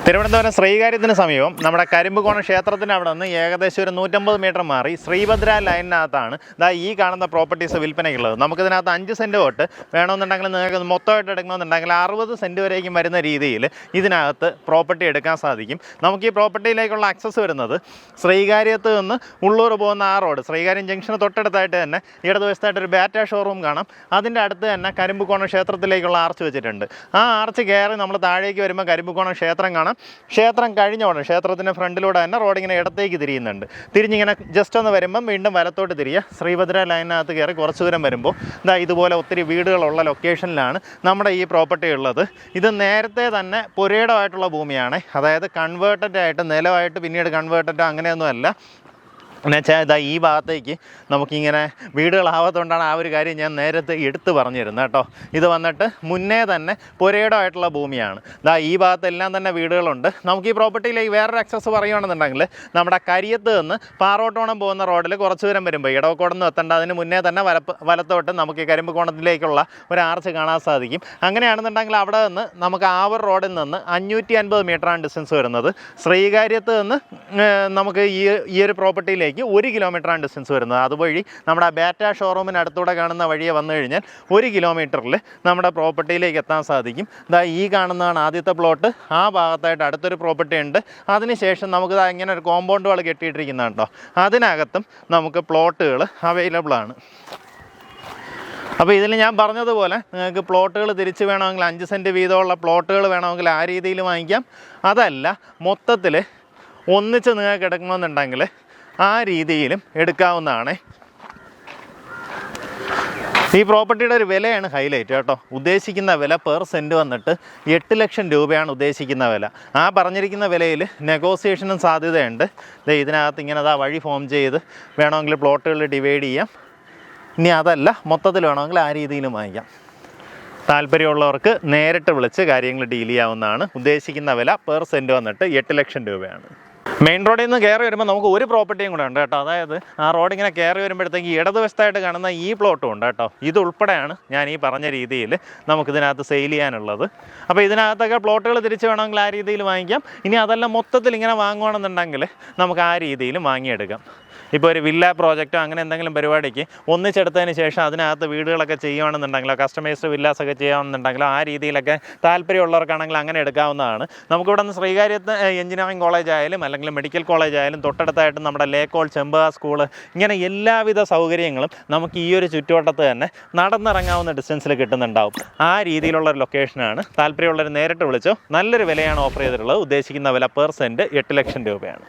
തിരുവനന്തപുരം ശ്രീകാര്യത്തിന് സമീപം നമ്മുടെ കരിമ്പുകോണം ക്ഷേത്രത്തിന് അവിടെ നിന്ന് ഏകദേശം ഒരു 150 മീറ്റർ മാറി ശ്രീഭദ്ര ലൈനിനകത്താണ് ഈ കാണുന്ന പ്രോപ്പർട്ടീസ് വിൽപ്പനയ്ക്കുള്ളത്. നമുക്കിതിനകത്ത് 5 സെൻറ്റ് തൊട്ട് വേണമെന്നുണ്ടെങ്കിൽ നിങ്ങൾക്ക് മൊത്തമായിട്ട് എടുക്കണമെന്നുണ്ടെങ്കിൽ 60 സെൻറ്റ് വരേക്കും വരുന്ന രീതിയിൽ ഇതിനകത്ത് പ്രോപ്പർട്ടി എടുക്കാൻ സാധിക്കും. നമുക്ക് ഈ പ്രോപ്പർട്ടിയിലേക്കുള്ള ആക്സസ് വരുന്നത് ശ്രീകാര്യത്ത് നിന്ന് ഉള്ളൂർ പോകുന്ന ആ റോഡ്, ശ്രീകാര്യം ജംഗ്ഷന് തൊട്ടടുത്തായിട്ട് തന്നെ ഇടതുവശത്തായിട്ട് ഒരു ബാറ്റ ഷോറൂം കാണാം. അതിൻ്റെ അടുത്ത് തന്നെ കരിമ്പുകോണം ക്ഷേത്രത്തിലേക്കുള്ള ആർച്ച് വെച്ചിട്ടുണ്ട്. ആ ആർച്ച് കയറി നമ്മൾ താഴേക്ക് വരുമ്പോൾ കരിമ്പുകോണം ക്ഷേത്രം കാണാം. ക്ഷേത്രം കഴിഞ്ഞ ഉടനെ ക്ഷേത്രത്തിൻ്റെ ഫ്രണ്ടിലൂടെ തന്നെ റോഡിങ്ങനെ ഇടത്തേക്ക് തിരിയുന്നുണ്ട്. തിരിഞ്ഞിങ്ങനെ ജസ്റ്റ് ഒന്ന് വരുമ്പം വീണ്ടും വലത്തോട്ട് തിരിയുക. ശ്രീഭദ്ര ലൈനിനകത്ത് കയറി കുറച്ച് ദൂരം വരുമ്പോൾ ഇതുപോലെ ഒത്തിരി വീടുകളുള്ള ലൊക്കേഷനിലാണ് നമ്മുടെ ഈ പ്രോപ്പർട്ടി ഉള്ളത്. ഇത് നേരത്തെ തന്നെ പുരയിടമായിട്ടുള്ള ഭൂമിയാണ്. അതായത് കൺവേർട്ടഡ് ആയിട്ട് നിലമായിട്ട് പിന്നീട് കൺവേർട്ടഡ് അങ്ങനെയൊന്നുമല്ല. എന്നുവെച്ചാൽ ഈ ഭാഗത്തേക്ക് നമുക്കിങ്ങനെ വീടുകളാവാത്തതുകൊണ്ടാണ് ആ ഒരു കാര്യം ഞാൻ നേരത്തെ എടുത്ത് പറഞ്ഞിരുന്നത് കേട്ടോ. ഇത് വന്നിട്ട് മുന്നേ തന്നെ പുരയിടമായിട്ടുള്ള ഭൂമിയാണ്. ഈ ഭാഗത്തെല്ലാം തന്നെ വീടുകളുണ്ട്. നമുക്ക് ഈ പ്രോപ്പർട്ടിയിലേക്ക് വേറൊരു ആക്സസ് പറയുകയാണെന്നുണ്ടെങ്കിൽ നമ്മുടെ കരിയത്ത് നിന്ന് പാറോട്ടോണം പോകുന്ന റോഡിൽ കുറച്ച് ദൂരം വരുമ്പോൾ ഇടവക്കോടൊന്നും എത്തേണ്ട അതിന് മുന്നേ തന്നെ വലത്തോട്ട് നമുക്ക് ഈ കരിമ്പുകോണത്തിലേക്കുള്ള ഒരു ആർച്ച് കാണാൻ സാധിക്കും. അങ്ങനെയാണെന്നുണ്ടെങ്കിൽ അവിടെ നിന്ന് നമുക്ക് ആവർ റോഡിൽ നിന്ന് 550 മീറ്ററാണ് ഡിസ്റ്റൻസ് വരുന്നത്. ശ്രീകാര്യത്ത് നിന്ന് നമുക്ക് ഈ ഒരു പ്രോപ്പർട്ടിയിലേക്ക് 1 കിലോമീറ്ററാണ് ഡിസ്റ്റൻസ് വരുന്നത്. അതുവഴി നമ്മുടെ ബാറ്റ ഷോറൂമിന് അടുത്തൂടെ കാണുന്ന വഴിയെ വന്നു കഴിഞ്ഞാൽ 1 കിലോമീറ്ററിൽ നമ്മുടെ പ്രോപ്പർട്ടിയിലേക്ക് എത്താൻ സാധിക്കും. ഈ കാണുന്നതാണ് ആദ്യത്തെ പ്ലോട്ട്. ആ ഭാഗത്തായിട്ട് അടുത്തൊരു പ്രോപ്പർട്ടി ഉണ്ട്. അതിനുശേഷം നമുക്ക് ഇങ്ങനെ ഒരു കോമ്പൗണ്ട് വാൾ കെട്ടിയിട്ടിരിക്കുന്നതാണ് കേട്ടോ. അതിനകത്തും നമുക്ക് പ്ലോട്ടുകൾ അവൈലബിൾ ആണ്. അപ്പോൾ ഇതിൽ ഞാൻ പറഞ്ഞതുപോലെ നിങ്ങൾക്ക് പ്ലോട്ടുകൾ തിരിച്ച് വേണമെങ്കിൽ 5 സെൻറ്റ് വീതമുള്ള പ്ലോട്ടുകൾ വേണമെങ്കിൽ ആ രീതിയിൽ വാങ്ങിക്കാം. അതല്ല മൊത്തത്തിൽ ഒന്നിച്ച് നിങ്ങൾക്ക് എടുക്കണമെന്നുണ്ടെങ്കിൽ ആ രീതിയിലും എടുക്കാവുന്നതാണ്. ഈ പ്രോപ്പർട്ടിയുടെ ഒരു വിലയാണ് ഹൈലൈറ്റ് കേട്ടോ. ഉദ്ദേശിക്കുന്ന വില പെർ സെൻറ്റ് വന്നിട്ട് 8 ലക്ഷം രൂപയാണ് ഉദ്ദേശിക്കുന്ന വില. ആ പറഞ്ഞിരിക്കുന്ന വിലയിൽ നെഗോസിയേഷനും സാധ്യതയുണ്ട്. ഇതിനകത്ത് ഇങ്ങനെ വഴി ഫോം ചെയ്ത് വേണമെങ്കിൽ പ്ലോട്ടുകൾ ഡിവൈഡ് ചെയ്യാം. ഇനി അതല്ല മൊത്തത്തിൽ വേണമെങ്കിൽ ആ രീതിയിലും വാങ്ങിക്കാം. താല്പര്യമുള്ളവർക്ക് നേരിട്ട് വിളിച്ച് കാര്യങ്ങൾ ഡീൽ ചെയ്യാവുന്നതാണ്. ഉദ്ദേശിക്കുന്ന വില പെർ സെൻറ്റ് വന്നിട്ട് 8 ലക്ഷം രൂപയാണ്. മെയിൻ റോഡിൽ നിന്ന് കയറി വരുമ്പോൾ നമുക്ക് ഒരു പ്രോപ്പർട്ടിയും കൂടെ ഉണ്ട് കേട്ടോ. അതായത് ആ റോഡിങ്ങനെ കയറി വരുമ്പോഴത്തേക്ക് ഇടതുവശത്തായിട്ട് കാണുന്ന ഈ പ്ലോട്ടും ഉണ്ട് കേട്ടോ. ഇതുൾപ്പെടെയാണ് ഞാൻ ഈ പറഞ്ഞ രീതിയിൽ നമുക്കിതിനകത്ത് സെയിൽ ചെയ്യാനുള്ളത്. അപ്പോൾ ഇതിനകത്തൊക്കെ പ്ലോട്ടുകൾ തിരിച്ച് വേണമെങ്കിൽ ആ രീതിയിൽ വാങ്ങിക്കാം. ഇനി അതെല്ലാം മൊത്തത്തിൽ ഇങ്ങനെ വാങ്ങുകയാണെന്നുണ്ടെങ്കിൽ നമുക്ക് ആ രീതിയിലും വാങ്ങിയെടുക്കാം. ഇപ്പോൾ ഒരു വില്ല പ്രോജക്റ്റോ അങ്ങനെ എന്തെങ്കിലും പരിപാടിക്ക് ഒന്നിച്ചെടുത്തതിന് ശേഷം അതിനകത്ത് വീടുകളൊക്കെ ചെയ്യുകയാണെന്നുണ്ടെങ്കിലോ കസ്റ്റമൈസ്ഡ് വില്ലാസൊക്കെ ചെയ്യാമെന്നുണ്ടെങ്കിലോ ആ രീതിയിലൊക്കെ താല്പര്യമുള്ളവർക്കാണെങ്കിൽ അങ്ങനെ എടുക്കാവുന്നതാണ്. നമുക്കിവിടെ നിന്ന് ശ്രീകാര്യത്ത് എഞ്ചിനീയറിംഗ് കോളേജ് ആയാലും അല്ലെങ്കിൽ മെഡിക്കൽ കോളേജ് ആയാലും തൊട്ടടുത്തായിട്ട് നമ്മുടെ ലേക്കോൾ ചെമ്പക സ്കൂള് ഇങ്ങനെ എല്ലാവിധ സൗകര്യങ്ങളും നമുക്ക് ഈ ഒരു ചുറ്റുവട്ടത്ത് തന്നെ നടന്നിറങ്ങാവുന്ന ഡിസ്റ്റൻസിൽ കിട്ടുന്നുണ്ടാവും. ആ രീതിയിലുള്ളൊരു ലൊക്കേഷനാണ്. താല്പര്യമുള്ളവർ നേരിട്ട് വിളിച്ചോ. നല്ലൊരു വിലയാണ് ഓഫർ ചെയ്തിട്ടുള്ളത്. ഉദ്ദേശിക്കുന്ന വില പെർ സെൻറ്റ് 8 ലക്ഷം രൂപയാണ്.